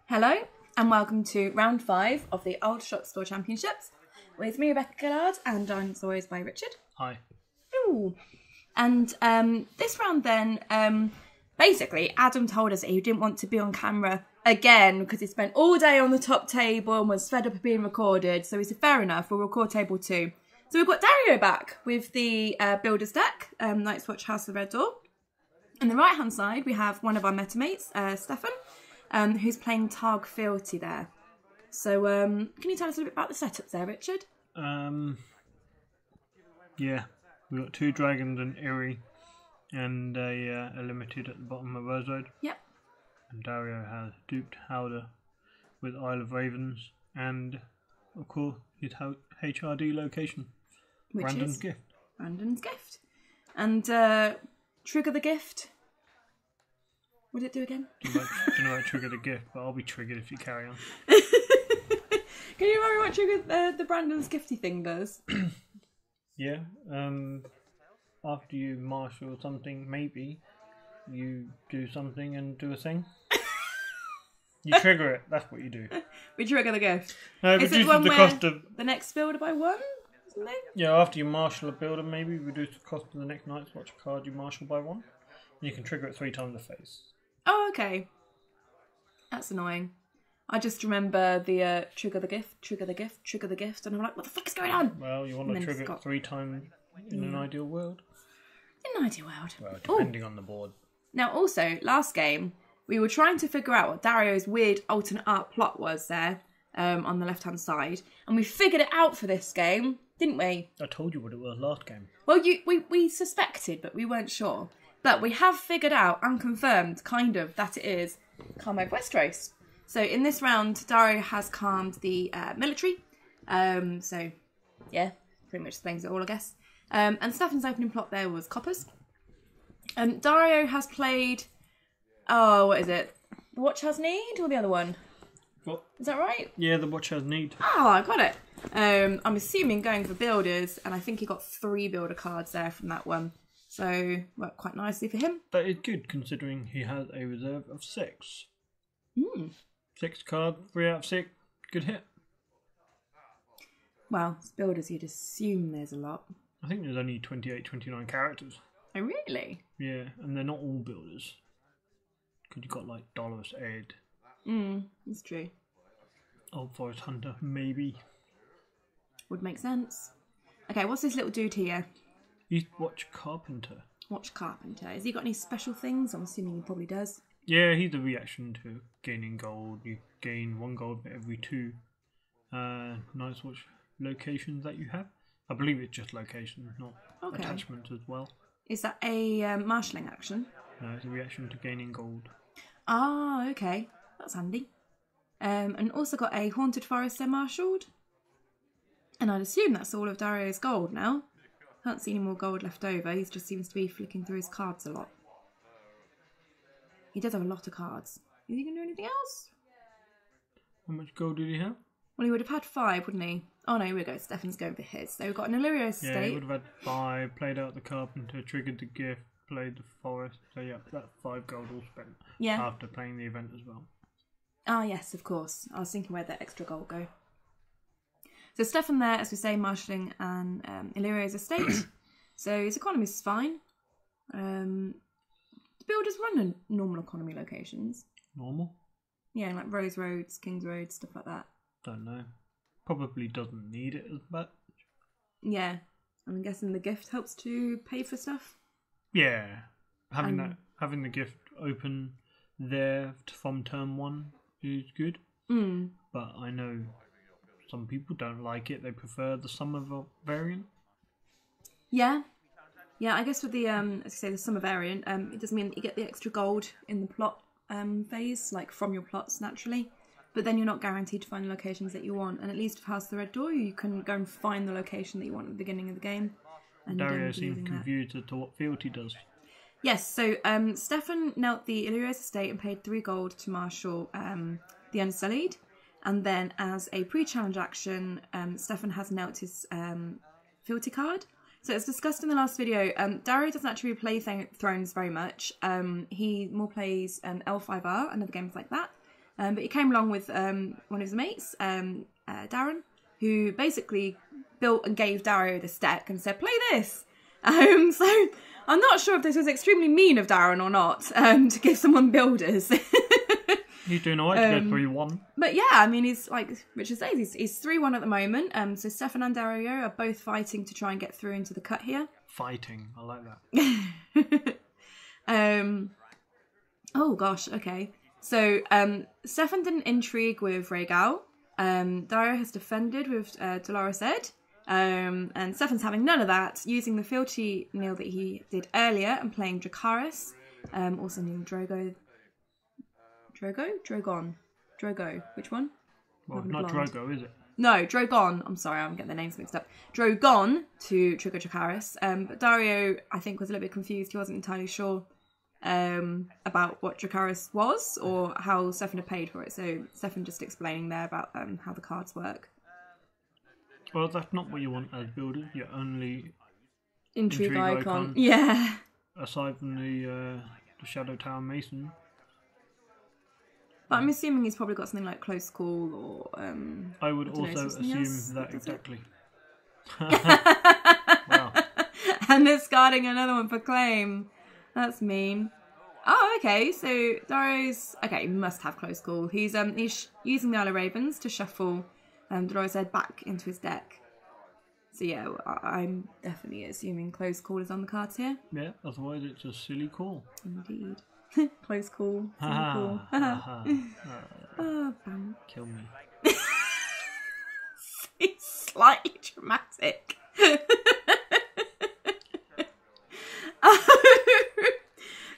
Hello and welcome to round 5 of the Aldershot Store Championships with me, Rebecca Gillard, and joined as always by Richard. Hi. Ooh. And this round then, basically Adam told us that he didn't want to be on camera again because he spent all day on the top table and was fed up of being recorded. So he said, fair enough, we'll record table 2. So we've got Dario back with the Builders deck, Night's Watch House of the Red Door. On the right hand side we have one of our meta mates, Stefan, who's playing Targ Fealty there. So can you tell us a little bit about the setups there, Richard? Yeah, we've got 2 dragons and Eerie and a limited at the bottom of Rose Road. Yep. And Dario has duped Howder with Isle of Ravens and, of course, his HRD location. Which Brandon's is gift. Brandon's gift. And trigger the gift. What did it do again? Don't know about trigger the gift, but I'll be triggered if you carry on. Can you remember what trigger the Brandon's gifty thing does? Yeah. After you marshal something, maybe you do something and do a thing. You trigger it. That's what you do. We trigger the gift. No, it Is it reduces one the where cost of. the next builder by 1? Isn't it? Yeah, after you marshal a builder, maybe reduce the cost of the next Night's Watch card you marshal by 1. You can trigger it 3 times the face. Oh, okay. That's annoying. I just remember the trigger the gift, trigger the gift, trigger the gift, and I'm like, what the fuck is going on? Well, you want to trigger it 3 times in an ideal world. In an ideal world. Well, depending on the board. Now, also, last game, we were trying to figure out what Dario's weird alternate art plot was there on the left-hand side, and we figured it out for this game, didn't we? I told you what it was last game. Well, we suspected, but we weren't sure. But we have figured out and confirmed, kind of, that it is Carmine Westeros. So in this round, Dario has calmed the military. So, yeah, pretty much explains it all, I guess. And Stefan's opening plot there was Coppers. Dario has played... Oh, what is it? The Watch Has Need or the other one? What? Is that right? Yeah, the Watch Has Need. Oh, I got it. I'm assuming going for builders, and I think he got 3 builder cards there from that one. So, worked quite nicely for him. That is good, considering he has a reserve of 6. 6 cards, 3 out of 6. Good hit. Well, it's builders, you'd assume there's a lot. I think there's only 28, 29 characters. Oh, really? Yeah, and they're not all builders. Because you've got, like, Dolorous Ed. That's true. Old Forest Hunter, maybe. Would make sense. Okay, what's this little dude here? He's Watch Carpenter. Watch Carpenter. Has he got any special things? I'm assuming he probably does. Yeah, he's a reaction to gaining gold. You gain 1 gold for every 2 Night's Watch locations that you have. I believe it's just locations, not attachments as well. Is that a marshalling action? No, it's a reaction to gaining gold. Ah, okay. That's handy. And also got a Haunted Forest there marshalled. And I'd assume that's all of Dario's gold now. Can't see any more gold left over. He just seems to be flicking through his cards a lot. He does have a lot of cards. Is he going to do anything else? How much gold did he have? Well, he would have had 5, wouldn't he? Oh, no, here we go. Stefan's going for his. So we've got an Illyrio estate. Yeah, he would have had 5, played out the Carpenter, triggered the gift, played the Forest. So yeah, that's 5 gold all spent. Yeah. After playing the event as well. Ah, yes, of course. I was thinking where'd that extra gold go. So Stefan there, as we say, marshalling an Illyrio's estate. So his economy is fine. The builders run normal economy locations. Normal? Yeah, like Rose Roads, Kings Roads, stuff like that. Don't know. Probably doesn't need it as much. Yeah. I'm guessing the gift helps to pay for stuff. Yeah. Having the gift open there from turn 1 is good. But I know some people don't like it. They prefer the summer variant. Yeah. Yeah, I guess with the, as I say, the summer variant, it does mean that you get the extra gold in the plot phase, like from your plots naturally. But then you're not guaranteed to find the locations that you want. And at least with House of the Red Door, you can go and find the location that you want at the beginning of the game. And Dario seems confused as to what Fealty does. Yes, so Stefan knelt the Illyrio's estate and paid 3 gold to marshal the Unsullied. And then as a pre-challenge action, Stefan has knelt his Fealty card. So as discussed in the last video, Dario doesn't actually play Thrones very much. He more plays L5R and other games like that. But he came along with one of his mates, Darren, who basically built and gave Dario this deck and said, play this. So I'm not sure if this was extremely mean of Darren or not, to give someone builders. He's doing alright to go 3-1. But yeah, I mean, he's like Richard says, he's 3-1 at the moment. So Stefan and Dario are both fighting to try and get through into the cut here. Fighting, I like that. Oh gosh, okay. So Stefan did an intrigue with Rhaegal. Dario has defended with Dolores Ed. And Stefan's having none of that, using the fealty kneel that he did earlier and playing Dracarys. Also kneeling Drogo. Drogo. Which one? Well, not Drogo, is it? No, Drogon. I'm sorry, I'm getting the names mixed up. Drogon to trigger Dracarys. But Dario, I think, was a little bit confused. He wasn't entirely sure about what Dracarys was or how Stefan had paid for it. So Stefan just explaining there about how the cards work. Well, that's not what you want as builders. You're only Intrigue icon. Yeah. Aside from the Shadow Tower Mason. But I'm assuming he's probably got something like Close Call or... I would also assume that exactly. Wow. And discarding another one for claim. That's mean. Oh, okay. So Dario's... Okay, he must have Close Call. He's using the Isle of Ravens to shuffle Dolores Ed back into his deck. So yeah, I'm definitely assuming Close Call is on the cards here. Yeah, otherwise it's a silly call. Indeed. Close call. Silly call. Kill me. It's slightly dramatic.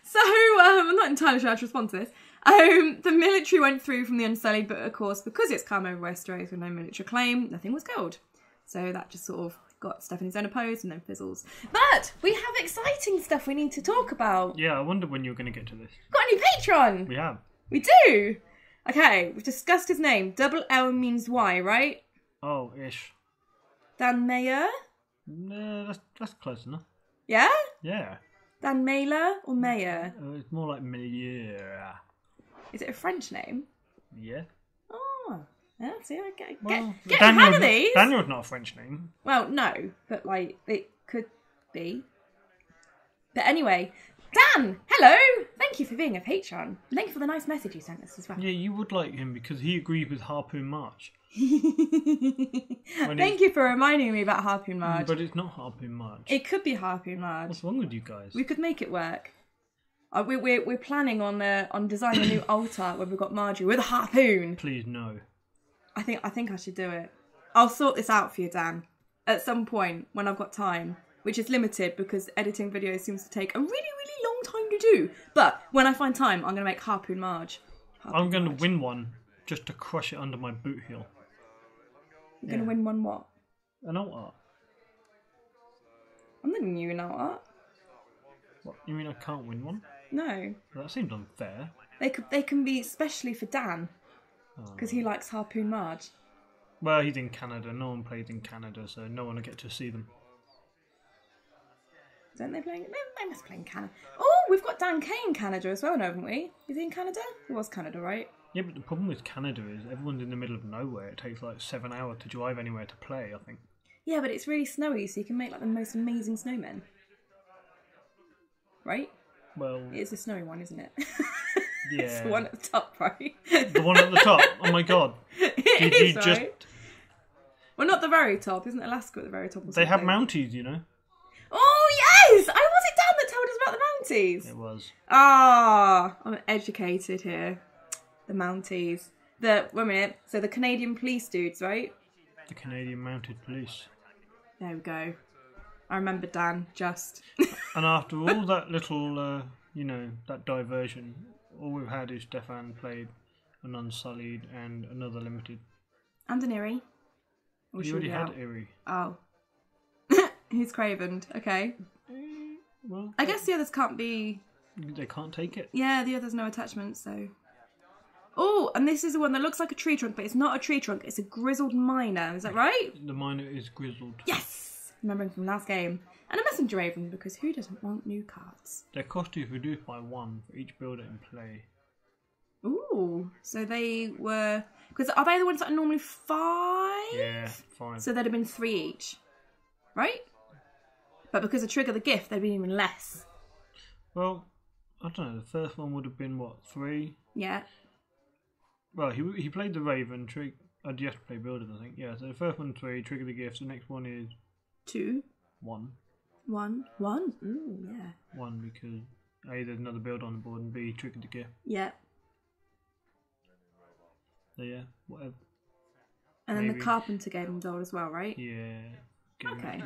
So, I'm not entirely sure how to respond to this. The military went through from the Unsullied, but of course, because it's come over Westeros with no military claim, nothing was killed. So that just sort of got Stephanie's own opposed and then fizzles. But we have exciting stuff we need to talk about. Yeah, I wonder when you're going to get to this. Got a new patron! We have. We do! Okay, we've discussed his name. Double L means Y, right? Oh, ish. Dan Mayer? No, that's close enough. Yeah? Yeah. Dan Mailer or Mayer? It's more like Melier. Is it a French name? Yeah. Oh, yeah, see, I get Daniel, a hand of these. Daniel's not a French name. Well, no, but like, it could be. But anyway, Dan, hello! Thank you for being a patron. Thank you for the nice message you sent us as well. Yeah, you would like him because he agreed with Harpoon March. Thank you for reminding me about Harpoon March. But it's not Harpoon March. It could be Harpoon March. What's wrong with you guys? We could make it work. We're planning on designing a new altar where we've got Marjorie with a harpoon. Please no. I think I should do it. I'll sort this out for you, Dan, at some point when I've got time, which is limited because editing videos seems to take a really, really long time to do. But when I find time, I'm going to make Harpoon Marge. I'm going to win one just to crush it under my boot heel. You're going to win one what? An altar. I'm not giving you an altar. What? You mean I can't win one? No. Well, that seems unfair. They can be specially for Dan because he likes Harpoon Marge. Well, he's in Canada. No one plays in Canada, so no one will get to see them. Don't they play? They must play in Canada. Oh, we've got Dan Kay in Canada as well, haven't we? Is he in Canada? It was Canada, right? Yeah, but the problem with Canada is everyone's in the middle of nowhere. It takes like 7 hours to drive anywhere to play, I think. Yeah, but it's really snowy, so you can make like the most amazing snowmen. Right? Well... It's a snowy one, isn't it? Yeah. It's the one at the top, right? The one at the top? Oh my god. It is, right? Well, not the very top. Isn't Alaska at the very top or something? They have Mounties, you know. Oh, yes! Was it Dan that told us about the Mounties? It was. Ah, I'm educated here. The Mounties. Wait a minute. So the Canadian police dudes, right? The Canadian Mounted Police. There we go. I remember Dan, just. And after all that little, that diversion, all we've had is Stefan played an Unsullied and another limited. And an Eerie. You already had Eerie. Oh. He's Cravened, okay. Well, I guess the others can't be... They can't take it. Yeah, the others no attachment, so... Oh, and this is the one that looks like a tree trunk, but it's not a tree trunk, it's a grizzled miner, is that right? The miner is grizzled. Yes! Remembering from last game. And a messenger raven, because who doesn't want new cards? Their cost is reduced by 1 for each builder in play. Ooh, so they were... Because are they the ones that are normally 5? Yeah, 5. So there'd have been 3 each, right? But because of Trigger the Gift, they'd been even less. Well, I don't know. The first one would have been, what, 3? Yeah. Well, he played the Raven. You have to play Builders, I think. Yeah, so the first one 3, Trigger the Gift. The next one is... 2. 1. 1. 1? Ooh, yeah. 1 because A, there's another build on the board, and B, Trigger the Gift. Yeah. So yeah, whatever. And then the Carpenter gave him gold as well, right? Yeah. Okay.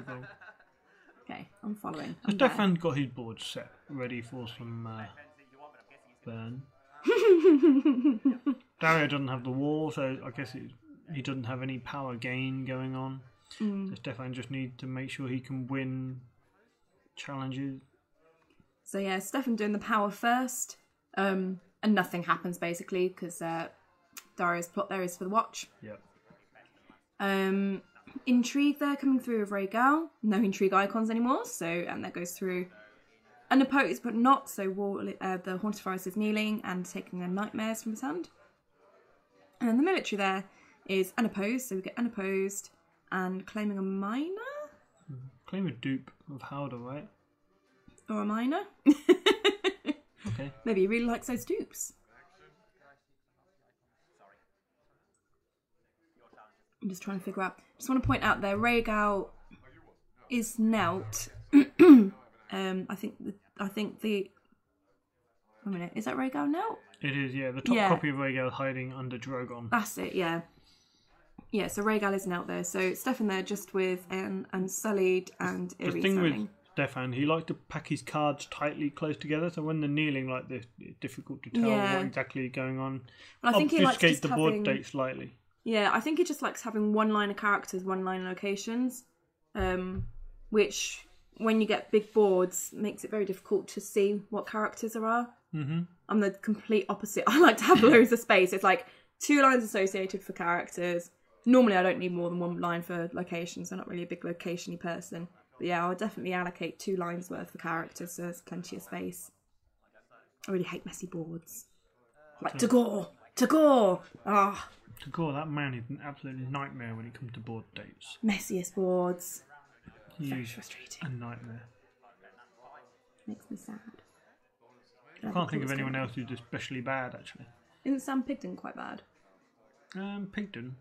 Okay, I'm following. Stefan got his board set, ready for some burn. Dario doesn't have the wall, so I guess he doesn't have any power gain going on. So Stefan just needs to make sure he can win challenges. So yeah, Stefan doing the power first, and nothing happens basically because Dario's plot there is for the watch. Yep. Intrigue there coming through with Rhaegal. No intrigue icons anymore, so and that goes through unopposed but not, so the Haunted Forest is kneeling and taking their nightmares from his hand. And then the military there is unopposed, so we get unopposed and claiming a minor? Claim a dupe of Howder, right? Or a minor? Okay. Maybe he really likes those dupes. I'm just trying to figure out. Just want to point out there, Rhaegal is knelt. I think the. Wait a minute, is that Rhaegal knelt? It is, yeah. The top copy of Rhaegal hiding under Drogon. That's it, yeah. Yeah, so Rhaegal is knelt there. So Stefan there just with an Unsullied and Eerie. The thing with Stefan, he likes to pack his cards tightly close together, so when they're kneeling like this, it's difficult to tell what exactly is going on. Well, I think he likes just the board date slightly. Yeah, I think he just likes having one-liner characters, one-liner locations, which, when you get big boards, makes it very difficult to see what characters there are. Mm-hmm. I'm the complete opposite. I like to have loads of space. It's like 2 lines associated for characters. Normally, I don't need more than 1 line for locations. I'm not really a big location-y person. But yeah, I'll definitely allocate 2 lines worth for characters, so there's plenty of space. I really hate messy boards. Like, Tagore! Ah. Tagore, that man is an absolute nightmare when it comes to board dates. Messiest boards. Very He's frustrating. a nightmare. Makes me sad. I can't think of anyone else who's especially bad, actually. Isn't Sam Pigden quite bad? Pigden?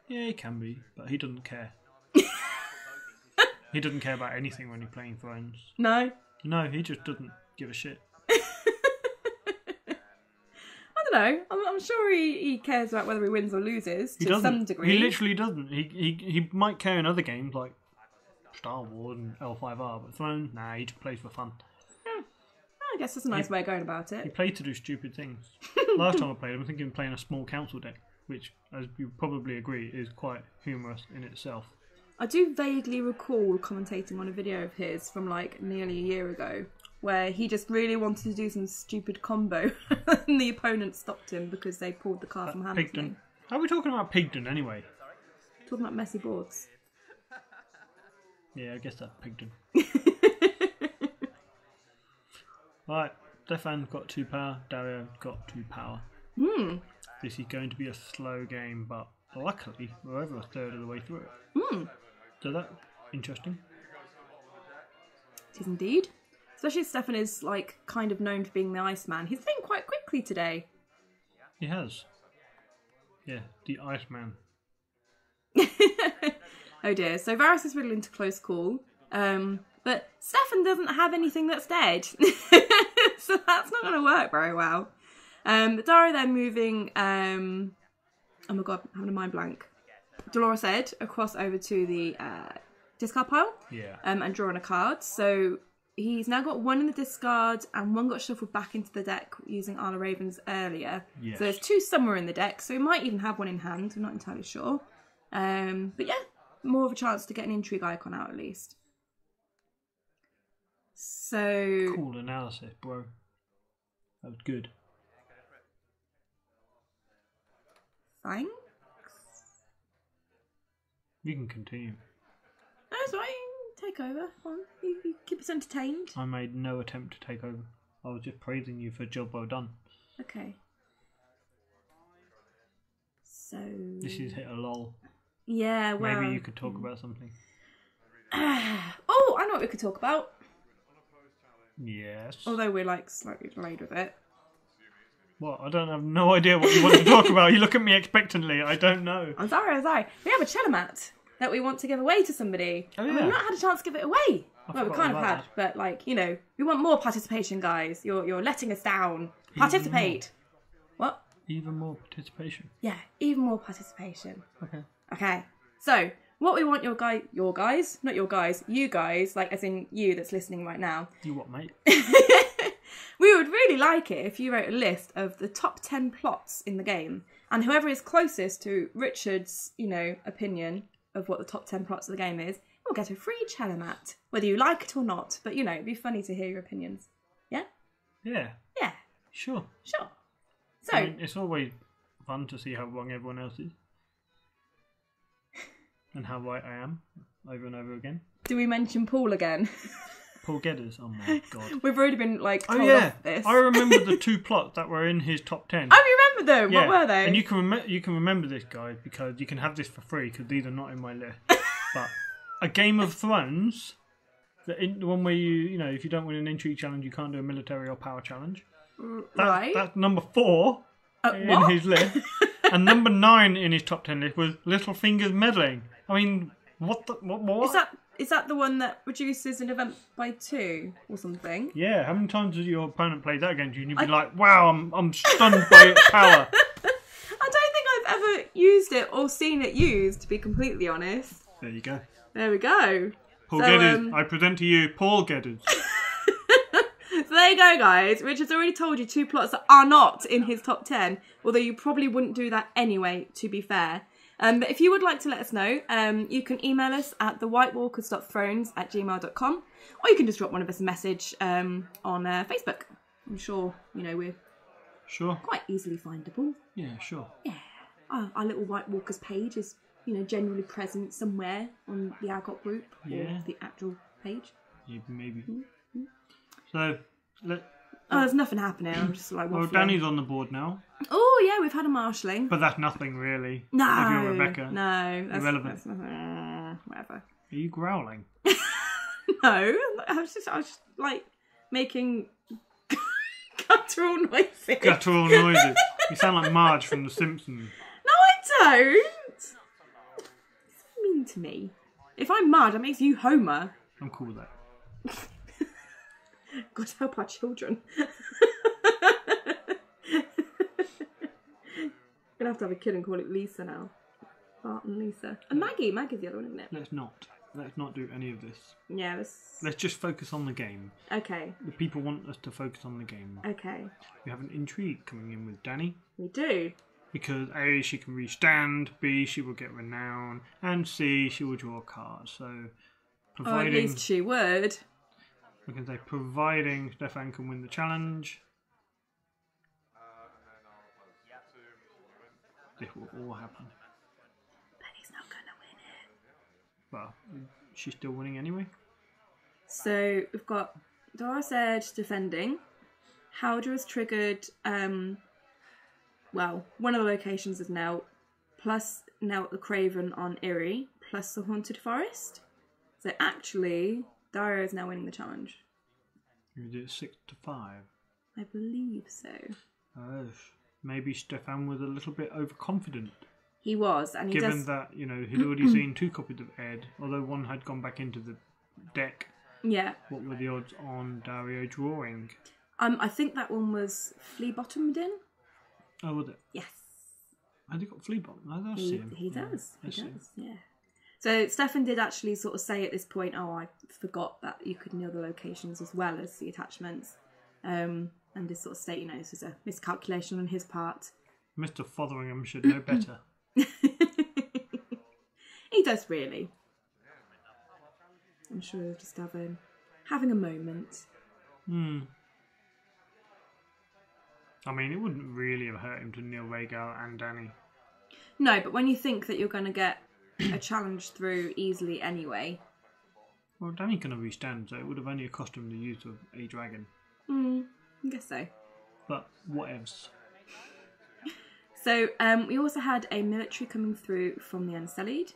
Yeah, he can be, but he doesn't care. He doesn't care about anything when he's playing Thrones. No? No, he just doesn't give a shit. I don't know. I'm sure he cares about whether he wins or loses to some degree. He literally doesn't. He might care in other games like Star Wars and L5R, but Thrones, nah, he just plays for fun. I guess that's a nice way of going about it. He played to do stupid things. Last time I played, I was thinking of playing a small council deck, which, as you probably agree, is quite humorous in itself. I do vaguely recall commentating on a video of his from like nearly a year ago, where he just really wanted to do some stupid combo, and the opponent stopped him because they pulled the card from hand. Pigden. How are we talking about Pigden anyway? Talking about messy boards. Yeah, I guess that's Pigden. Right, Stefan got 2 power, Dario got 2 power. This is going to be a slow game, but luckily we're over a third of the way through it. So that's interesting. It is indeed. Especially as Stefan is like kind of known for being the Iceman. He's playing quite quickly today. He has. Yeah, the Iceman. Oh dear. So Varys is riddled into close call. But Stefan doesn't have anything that's dead. So that's not going to work very well. But Dario then moving, oh my god, I'm having a mind blank. Dolores Ed across over to the discard pile. Yeah. And drawing a card. So he's now got 1 in the discard and 1 got shuffled back into the deck using Arla Ravens earlier. Yes. So there's 2 somewhere in the deck. So he might even have 1 in hand. I'm not entirely sure. But yeah, more of a chance to get an intrigue icon out at least. So cool analysis, bro. That was good. Thanks. You can continue. That's right. Take over. You keep us entertained. I made no attempt to take over. I was just praising you for a job well done. Okay. So This is hit a lull. yeah, well, Maybe you could talk about something. oh, I know what we could talk about. Yes. Although we're like slightly delayed with it. What? I don't have no idea what you want to talk about. You look at me expectantly. I don't know. I'm sorry. We have a cello mat that we want to give away to somebody. Oh, And yeah. we've not had a chance to give it away. Well, we forgot kind of about had, but like, you know, we want more participation, guys. You're letting us down. Participate. What? Even more participation. Yeah, even more participation. Okay. Okay. So, what we want you guys, like as in you that's listening right now. You what, mate? We would really like it if you wrote a list of the top 10 plots in the game, and whoever is closest to Richard's, you know, opinion of what the top 10 plots of the game is, will get a free cello mat, whether you like it or not. But, you know, it'd be funny to hear your opinions. Yeah? Yeah. Yeah. Sure. Sure. So, I mean, it's always fun to see how wrong everyone else is. And how right I am, over and over again. do we mention Paul again? Paul Gedders, oh my god. We've already been, like, told off this. I remember the 2 plots that were in his top 10. Oh, you remember them? Yeah. What were they? And you can remember this, guys, because you can have this for free, because these are not in my list. But a Game of Thrones, the one where you know, if you don't win an intrigue challenge, you can't do a military or power challenge. Right. That's number 4 in what? his list. And number 9 in his top 10 list was Littlefinger's Meddling. I mean, what? Is that the one that reduces an event by 2 or something? Yeah, how many times has your opponent played that against you and you'd be like, wow, I'm stunned by its power. I don't think I've ever used it or seen it used, to be completely honest. There you go. There we go. Paul Gedders, I present to you Paul Gedders. So there you go, guys. Richard's already told you 2 plots that are not in his top 10, although you probably wouldn't do that anyway, to be fair. But if you would like to let us know, you can email us at thewhitewalkers.thrones@gmail.com, or you can just drop one of us a message on Facebook. I'm sure, you know, we're quite easily findable. Yeah, sure. Yeah. Our little White Walkers page is, you know, generally present somewhere on the AGOT group or the actual page. Yeah, maybe. So, there's nothing happening. I'm just like, well, Danny's on the board now. Oh, yeah, we've had a marshalling. But that's nothing, really. No. If you're Rebecca. No. That's irrelevant. Whatever. Are you growling? No. I was just like, making guttural noises. Guttural noises. You sound like Marge from The Simpsons. No, I don't. You're so mean to me. If I'm Marge, that makes you Homer. I'm cool with that. God help our children. Gonna have to have a kid and call it Lisa now. Bart and Lisa. And Maggie. Maggie's the other one, isn't it? Let's not do any of this. Yeah, Let's just focus on the game. Okay. The people want us to focus on the game. Okay. We have an intrigue coming in with Danny. We do. Because A, she can restand, B, she will get renown, and C, she will draw a card. So, providing... Or at least she would. We can say, providing Stefan can win the challenge, this will all happen. But he's not going to win it. Well, she's still winning anyway. So we've got Doris Edge defending. Howder has triggered, one of the locations is Nelt, plus Nelt the Craven on Erie, plus the Haunted Forest. So actually, Dario is now winning the challenge. You did it 6-5. I believe so. Oh, maybe Stefan was a little bit overconfident. He was, and he given that, you know, he'd already seen 2 copies of Ed, although one had gone back into the deck. Yeah. What were the odds on Dario drawing? I think that one was flea bottomed in. Oh, was it? Yes. Has he got flea bottom? I don't see him. He does. Yeah, He does. Yeah. So Stefan did actually sort of say at this point, "Oh, I forgot that you could know the locations as well as the attachments," and just sort of state, you know, this was a miscalculation on his part. Mr. Fotheringham should know better. He does really. I'm sure he'll just having a moment. I mean, it wouldn't really have hurt him to kneel Rhaegar and Danny. No, but when you think that you're going to get a challenge through easily anyway. Well, Danny can restand, so it would have only cost him the use of a dragon. I guess so. But whatevs. So we also had a military coming through from the Encelade,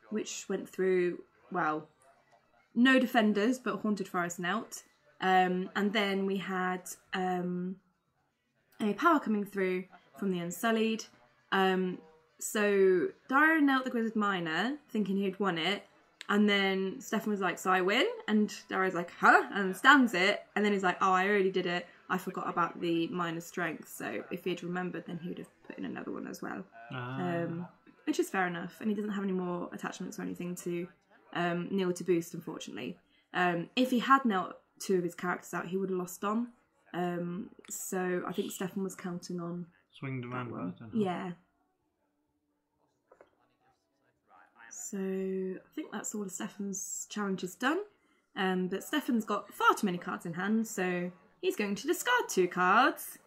which went through, well, no defenders, but Haunted Forest and out. And then we had a power coming through from the Unsullied. So Dario knelt the Grizzled Miner, thinking he'd won it. And then Stefan was like, so I win? And Dario's like, huh? And stands it. And then he's like, oh, I already did it. I forgot about the minor strength. So if he'd remembered, then he would have put in another one as well. Which is fair enough. And he doesn't have any more attachments or anything to kneel to boost, unfortunately. If he had knelt 2 of his characters out, he would have lost on. So I think Stefan was counting on swing the roundabout. Yeah. So I think that's all of Stefan's challenges done. But Stefan's got far too many cards in hand, so he's going to discard 2 cards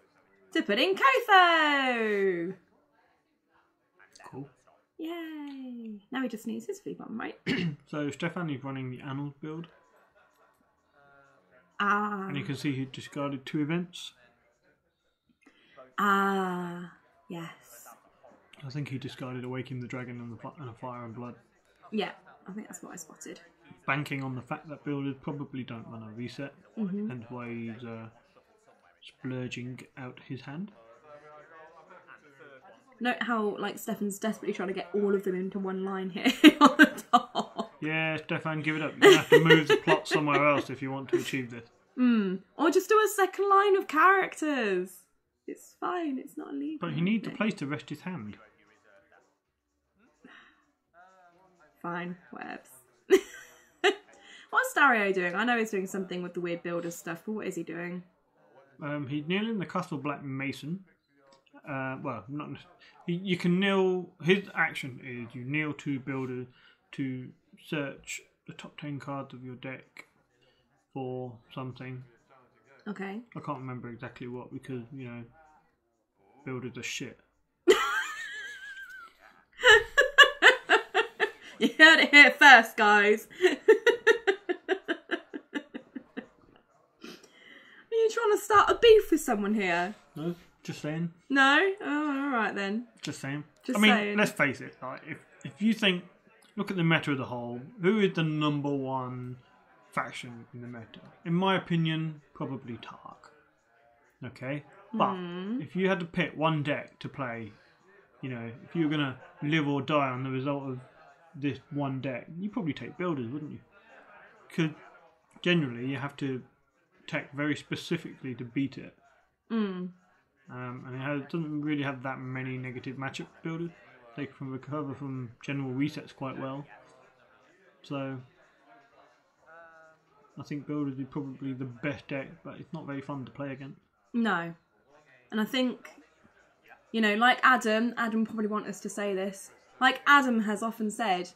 to put in Kotho. Cool. Yay! Now he just needs his flea bomb, right? So Stefan is running the Annals build. And you can see he discarded 2 events. Yes. I think he discarded Awaken the Dragon and a Fire and Blood. Yeah, I think that's what I spotted. Banking on the fact that builders probably don't run a reset, and why he's splurging out his hand. Note how, like, Stefan's desperately trying to get all of them into one line here on the top. Yeah, Stefan, give it up. You're going to have to move the plot somewhere else if you want to achieve this. Or just do a second line of characters. It's fine, it's not illegal. But he needs a place to rest his hand. Fine, whatevs. What's Dario doing? I know he's doing something with the weird builder stuff, but what is he doing? He's kneeling the Castle Black Mason. Well, not you can kneel. His action is you kneel to builders to search the top 10 cards of your deck for something. Okay. I can't remember exactly what because, you know, builders are shit. You heard it here first, guys. Are you trying to start a beef with someone here? No, just saying. No? Oh, alright then. Just saying. Just I mean, saying. let's face it. Like, if you think, look at the meta as a whole, who is the number 1 faction in the meta? In my opinion, probably Targ. Okay? But if you had to pick one deck to play, you know, if you were going to live or die on the result of this one deck, you'd probably take builders, wouldn't you? Because generally you have to tech very specifically to beat it. And it doesn't really have that many negative matchup builders. They can recover from general resets quite well. So I think builders is probably the best deck, but it's not very fun to play against. No. And I think, you know, like Adam probably want us to say this. Like Adam has often said,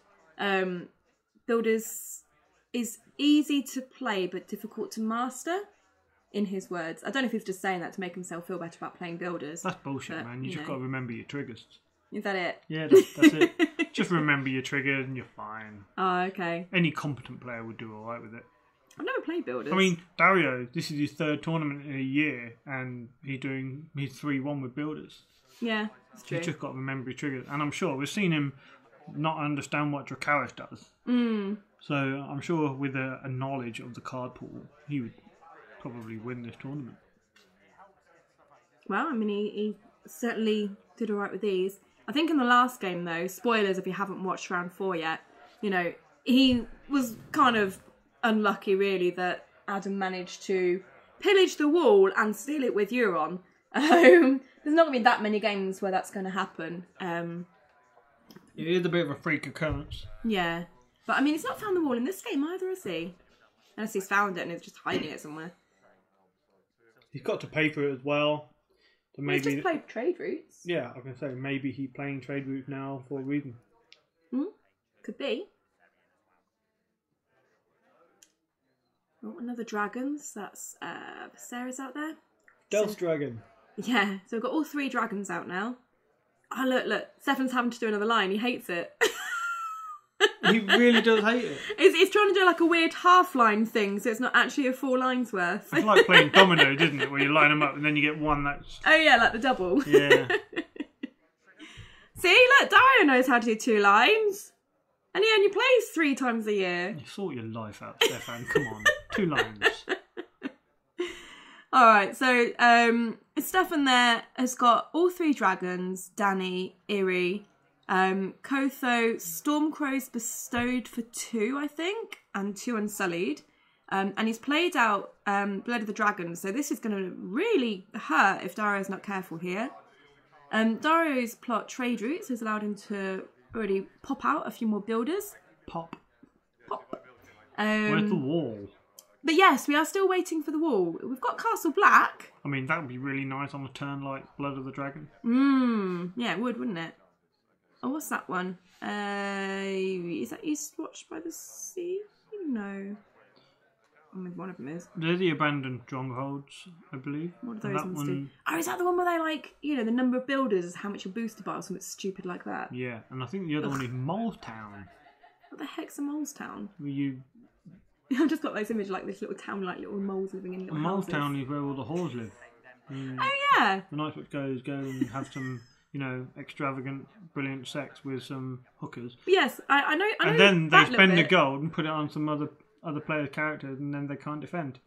builders is easy to play but difficult to master, in his words. I don't know if he's just saying that to make himself feel better about playing builders. That's bullshit, man. You just got to remember your triggers. Is that it? Yeah, that's it. Just remember your triggers and you're fine. Oh, okay. Any competent player would do alright with it. I've never played builders. I mean, Dario, this is his 3rd tournament in a year, and he's 3-1 with builders. Yeah, that's true. He's just got to remember his triggers. And I'm sure we've seen him not understand what Dracarys does. So I'm sure with a knowledge of the card pool, he would probably win this tournament. Well, I mean, he certainly did alright with these. I think in the last game, though, spoilers if you haven't watched round 4 yet, you know, he was kind of unlucky, really, that Adam managed to pillage the wall and steal it with Euron. There's not going to be that many games where that's going to happen. It is a bit of a freak occurrence. Yeah. But, I mean, he's not found the wall in this game either, has he? Unless he's found it and is just hiding it somewhere. He's got to pay for it as well. So maybe he's just played trade routes. Yeah, I was going to say, maybe he's playing trade routes now for a reason. Could be. Oh, another dragons. That's Sarah's out there. Stealth Dragon. Yeah, so we've got all 3 dragons out now. Oh, look. Stefan's having to do another line. He hates it. He really does hate it. It's trying to do like a weird half-line thing, so it's not actually a 4 lines worth. It's like playing dominoes, isn't it? Where you line them up and then you get one that's... Oh yeah, like the double. Yeah. See, look, Dario knows how to do 2 lines. And he only plays 3 times a year. You sort your life out, Stefan. Come on. 2 lines. Alright, so Stefan there has got all 3 dragons, Danny, Iri, Kotho, Stormcrows bestowed for 2, I think, and 2 unsullied. And he's played out Blood of the Dragon, so this is going to really hurt if Dario's not careful here. Dario's plot trade routes has allowed him to already pop out a few more builders. Pop. Where's the wall? But yes, we are still waiting for the wall. We've got Castle Black. I mean, that would be really nice on a turn like Blood of the Dragon. Yeah, it would, wouldn't it? Oh, what's that one? Is that Eastwatch by the Sea? No. I mean, one of them is. They're the abandoned strongholds, I believe. What do those ones do? Oh, is that the one where they like, the number of builders is how much your booster bar or something stupid like that? Yeah, and I think the other one is Molestown. What the heck's a Molestown? Where you... I've just got this image like this little town, like little moles living in little houses. Molestown is where all the whores live. Oh yeah. The nice bit goes go and have some, extravagant, brilliant sex with some hookers. Yes, I know. And then they spend the gold and put it on some other players' characters, and then they can't defend.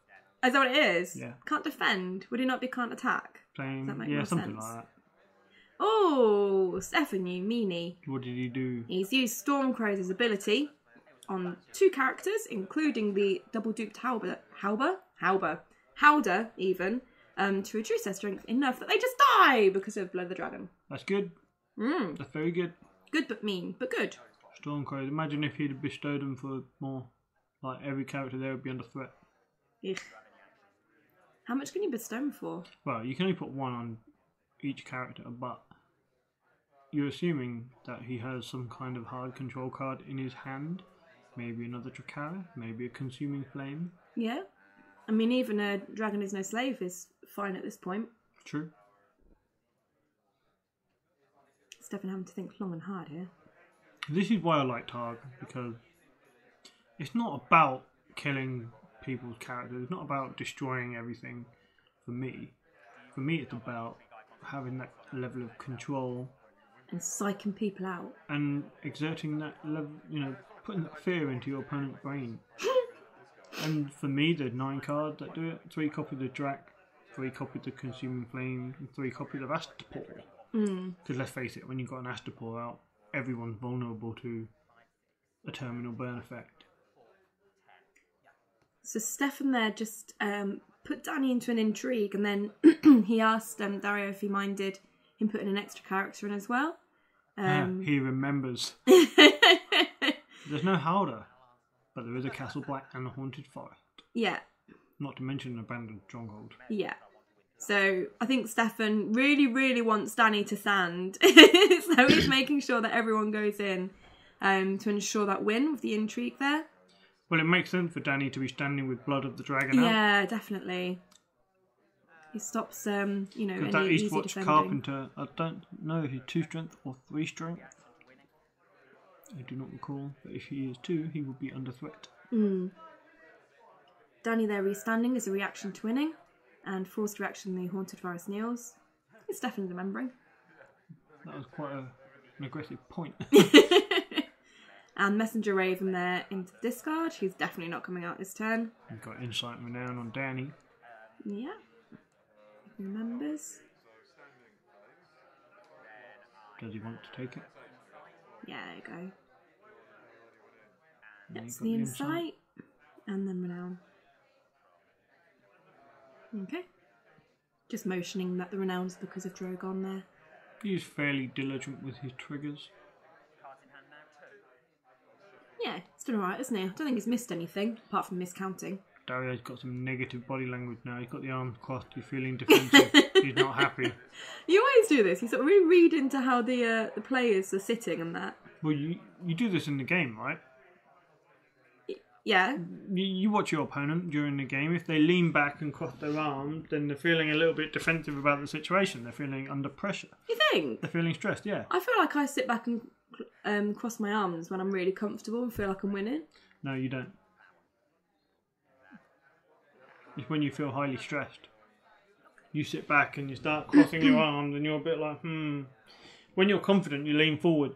Is that what it is? Yeah. Can't defend. Would it not be can't attack? Playing, Does that make yeah, more something sense? like that. Oh, Stefan, you meanie. What did he do? He's used Stormcrow's ability on 2 characters, including the double-duped Howder even, to reduce their strength enough that they just die because of Blood of the Dragon. That's good. That's very good. Good but mean, but good. Stormcrows. Imagine if he'd have bestowed them for more. Like, every character there would be under threat. Ugh. How much can you bestow them for? Well, you can only put 1 on each character, but you're assuming that he has some kind of hard control card in his hand. Maybe another Drakara, maybe a Consuming Flame. Yeah. I mean, even a Dragon is no slave is fine at this point. True. Stefan having to think long and hard here. This is why I like Targ, because it's not about killing people's characters. It's not about destroying everything for me. For me, it's about having that level of control. And psyching people out. And exerting that level, putting that fear into your opponent's brain. And for me, there's 9 cards that do it. 3 copies of Drak, 3 copies of Consuming Flame, and 3 copies of Astapor. Because let's face it, when you've got an Astapor out, everyone's vulnerable to a terminal burn effect. So Stefan there just put Danny into an intrigue, and then he asked Dario if he minded him putting an extra character in as well. He remembers. There's no Howder, but there is a Castle Black and a Haunted Forest. Yeah. Not to mention an abandoned stronghold. Yeah. So I think Stefan really, really wants Danny to stand. So he's making sure that everyone goes in to ensure that win with the intrigue there. Well, it makes sense for Danny to be standing with Blood of the Dragon out. Yeah, definitely. He stops, any that easy Eastwatch defending. Carpenter, I don't know if he's 2 strength or 3 strength. I do not recall, but if he is 2, he will be under threat. Danny there restanding as a reaction to winning, and forced reaction the Haunted Forest kneels. It's definitely remembering. That was quite an aggressive point. And Messenger Raven there into the discard. He's definitely not coming out this turn. We've got Insight and Renown on Danny. Yeah. He remembers. Does he want to take it? Yeah, there you go. And That's you've got the Insight. And then Renown. Okay. Just motioning that the Renown's because of Drogon there. He's fairly diligent with his triggers. Yeah, he's done alright, isn't he? I don't think he's missed anything, apart from miscounting. Dario's got some negative body language now. He's got the arms crossed. He's feeling defensive. He's not happy. You always do this. You sort of really read into how the players are sitting and that. Well, you do this in the game, right? Yeah. You watch your opponent during the game. If they lean back and cross their arms, then they're feeling a little bit defensive about the situation. They're feeling under pressure. You think? They're feeling stressed, yeah. I feel like I sit back and cross my arms when I'm really comfortable and feel like I'm winning. No, you don't. It's when you feel highly stressed. You sit back and you start crossing your arms and you're a bit like, When you're confident, you lean forward.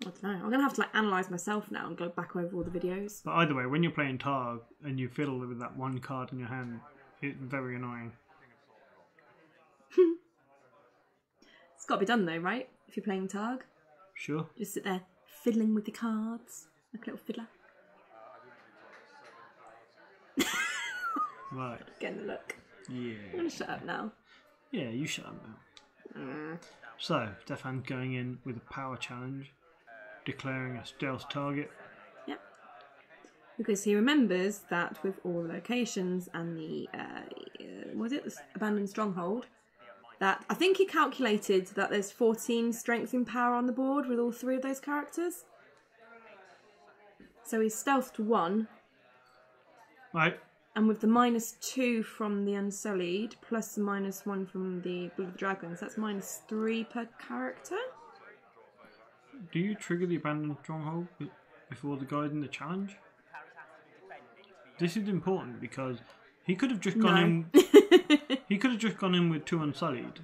I don't know. I'm going to have to analyse myself now and go back over all the videos. But either way, when you're playing Targ and you fiddle with that one card in your hand, it's very annoying. It's got to be done though, right? If you're playing Targ. Sure. Just sit there fiddling with the cards. Like a little fiddler. Right. Getting the look. Yeah. I'm going to shut up now. Yeah, you shut up now. So, Stefan's going in with a power challenge, declaring a stealth target. Yep. Because he remembers that with all the locations and the, the abandoned stronghold, that I think he calculated that there's 14 strength and power on the board with all 3 of those characters. So he's stealthed 1. Right. And with the -2 from the Unsullied, plus the -1 from the Blood of the Dragons, that's -3 per character. Do you trigger the abandoned stronghold before the guide in the challenge? This is important because he could have just gone in. He could have just gone in with 2 Unsullied,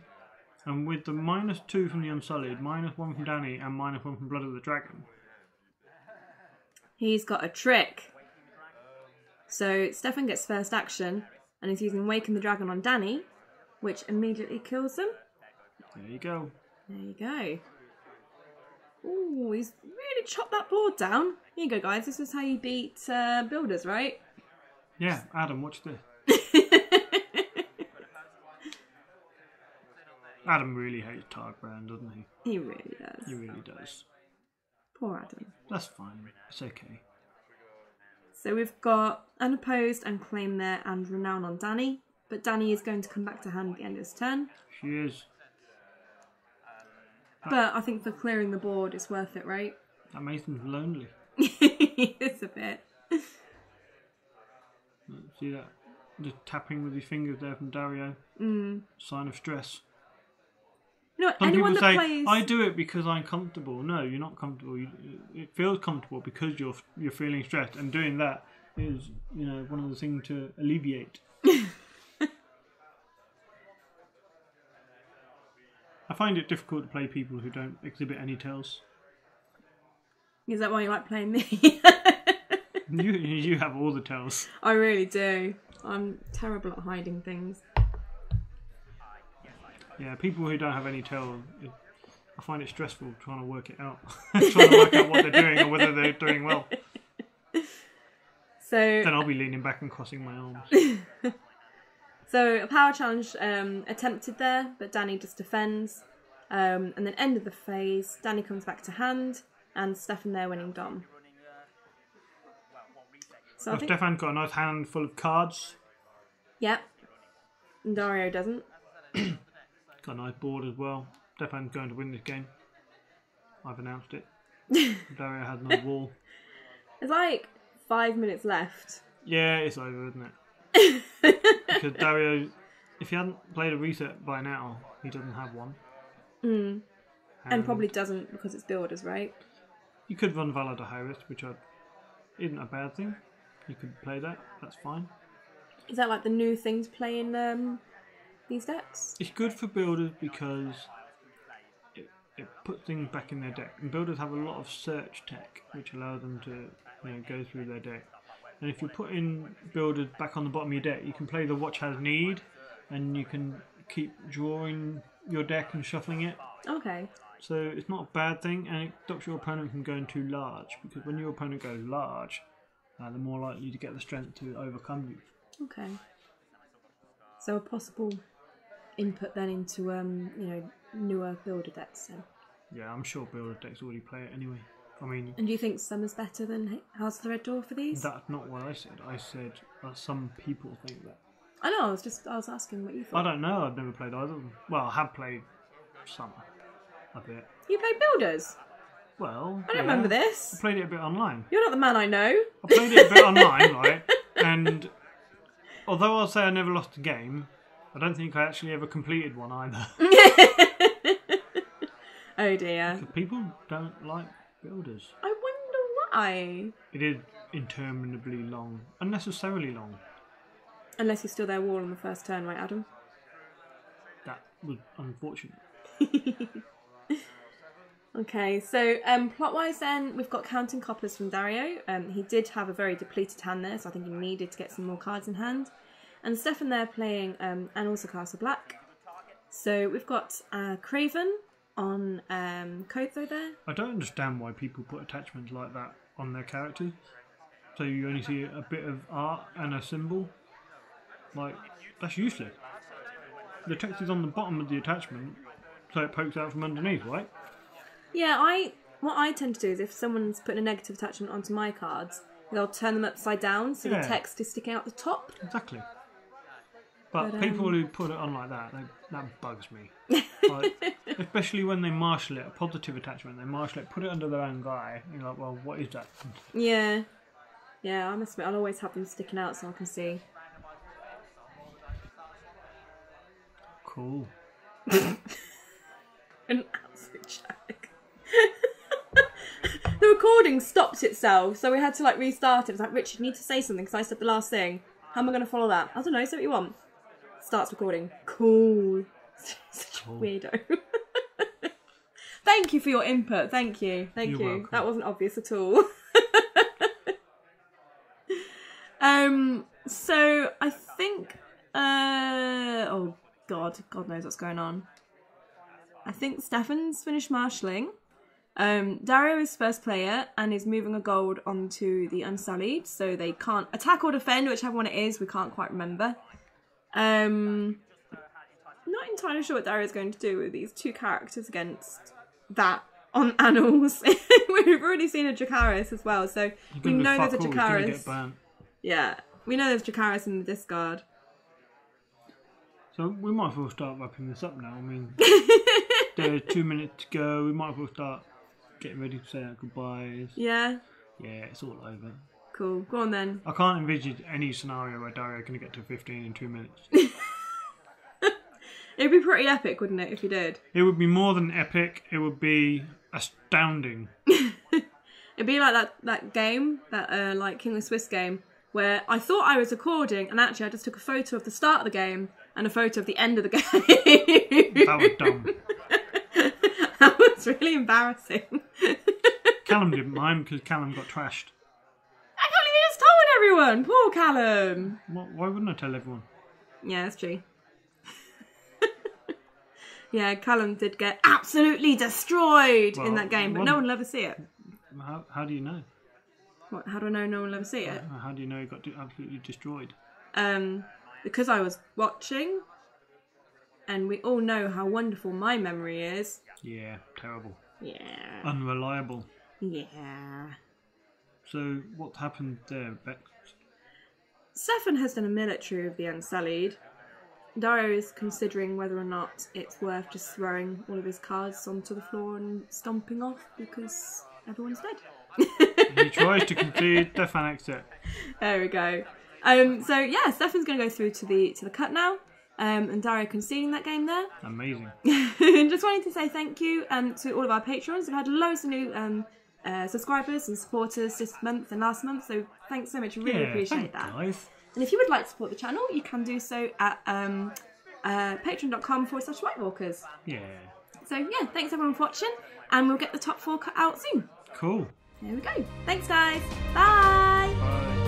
and with the -2 from the Unsullied, -1 from Danny, and -1 from Blood of the Dragon. He's got a trick. So Stefan gets first action, and he's using Waken the Dragon on Danny, which immediately kills them. There you go. There you go. Ooh, he's really chopped that board down. Here you go, guys. This is how you beat builders, right? Yeah, Adam, watch this. Adam really hates Targ Brand, doesn't he? He really does. He really does. Poor Adam. That's fine. It's okay. So we've got Unopposed and Claim there and Renown on Danny. But Danny is going to come back to hand at the end of this turn. She is. But I think for clearing the board, it's worth it, right? That makes him lonely. It's a bit. See that? Just tapping with his fingers there from Dario. Sign of stress. You know what, Some anyone people that say, plays... I do it because I'm comfortable. No, you're not comfortable. It feels comfortable because you're feeling stressed, and doing that is, one of the things to alleviate. I find it difficult to play people who don't exhibit any tells. Is that why you like playing me? You have all the tells. I really do. I'm terrible at hiding things. Yeah, people who don't have any tells, I find it stressful trying to work it out. Trying to work out what they're doing or whether they're doing well. So then I'll be leaning back and crossing my arms. So a power challenge attempted there, but Danny just defends. And then end of the phase, Danny comes back to hand, and Stefan there winning Dom. So I think... Stefan got a nice handful of cards. Yep. And Dario doesn't. Got a nice board as well. Stefan's going to win this game. I've announced it. Dario has no wall. There's like 5 minutes left. Yeah, it's over, isn't it? Because Dario, if he hadn't played a reset by now, he doesn't have one. And probably doesn't because it's builders, right? You could run Valor to high risk, which isn't a bad thing. You could play that, that's fine. Is that like the new thing to play in these decks? It's good for builders because it puts things back in their deck. And builders have a lot of search tech, which allows them to go through their deck. And if you put in builders back on the bottom of your deck, you can play the Watch Has Need, and you can keep drawing your deck and shuffling it. Okay. So it's not a bad thing, and it stops your opponent from going too large, because when your opponent goes large, they're more likely to get the strength to overcome you. Okay. So a possible input then into newer builder decks then. Yeah, I'm sure builder decks already play it anyway. I mean, and do you think Summer's better than House of the Red Door for these? That's not what I said. I said some people think that. I know. I was asking what you thought. I don't know. I've never played either of them. Well, I have played some a bit. You played builders? Well, I don't remember this. I played it a bit online. You're not the man I know. I played it a bit online, right? And although I'll say I never lost a game, I don't think I actually ever completed one either. Oh dear. Because people don't like builders. I wonder why. It is interminably long. Unnecessarily long. Unless you steal their wall on the first turn, right, Adam? That was unfortunate. Okay, so plot-wise then, we've got Counting Coppers from Dario. He did have a very depleted hand there, so I think he needed to get some more cards in hand. And Stefan there playing and also Castle Black. So we've got Craven on Kotho there. I don't understand why people put attachments like that on their characters. So you only see a bit of art and a symbol. Like, that's useless. The text is on the bottom of the attachment, so it pokes out from underneath, right? Yeah, what I tend to do is if someone's putting a negative attachment onto my cards, they'll turn them upside down so the text is sticking out the top. Exactly. But people who put it on like that, that bugs me. Like, especially when they marshal it, a positive attachment, they marshal it, put it under their own guy, and you're like, well, what is that? Yeah. Yeah, I must admit, I'll always have them sticking out so I can see. Cool. An absolute joke. The recording stopped itself, so we had to like restart it. It was like, Richard, you need to say something because I said the last thing. How am I going to follow that? I don't know, say what you want. Starts recording. Cool. Such a weirdo. Thank you for your input. Thank you. Thank you. Welcome. That wasn't obvious at all. So I think oh God knows what's going on. I think Stefan's finished marshalling. Dario is first player and is moving a gold onto the Unsullied, so they can't attack or defend, whichever one it is, we can't quite remember. Not entirely sure what Dario's going to do with these two characters against that on Annals. We've already seen a Dracarys as well, so we know there's a Dracarys. Yeah, we know there's Dracarys in the discard. So we might as well start wrapping this up now. I mean, there's 2 minutes to go. We might as well start getting ready to say our goodbyes. Yeah? Yeah, it's all over. Cool. Go on then. I can't envisage any scenario where Dario can get to 15 in 2 minutes. It'd be pretty epic, wouldn't it, if you did? It would be more than epic. It would be astounding. It'd be like that game, that like King of the Swiss game, where I thought I was recording, and actually I just took a photo of the start of the game and a photo of the end of the game. That was dumb. That was really embarrassing. Callum didn't mind because Callum got trashed. I can't believe you just told everyone. Poor Callum. Why wouldn't I tell everyone? Yeah, that's true. Yeah, Callum did get absolutely destroyed in that game, but no one will ever see it. How do you know? What, how do I know no one will ever see it? How do you know he got absolutely destroyed? Because I was watching, and we all know how wonderful my memory is. Yeah, terrible. Yeah. Unreliable. Yeah. So, what happened there, Bex? Stefan has done a military of the Unsullied. Dario is considering whether or not it's worth just throwing all of his cards onto the floor and stomping off because everyone's dead. He tries to concede, Stefan exit. There we go. So yeah, Stefan's going to go through to the cut now, and Dario conceding that game there. Amazing. Just wanted to say thank you to all of our patrons. We've had loads of new subscribers and supporters this month and last month, so thanks so much. Really appreciate that. Guys. And if you would like to support the channel, you can do so at patreon.com/WhiteWalkers. Yeah. So yeah, thanks everyone for watching, and we'll get the top 4 cut out soon. Cool. There we go. Thanks guys. Bye. Bye.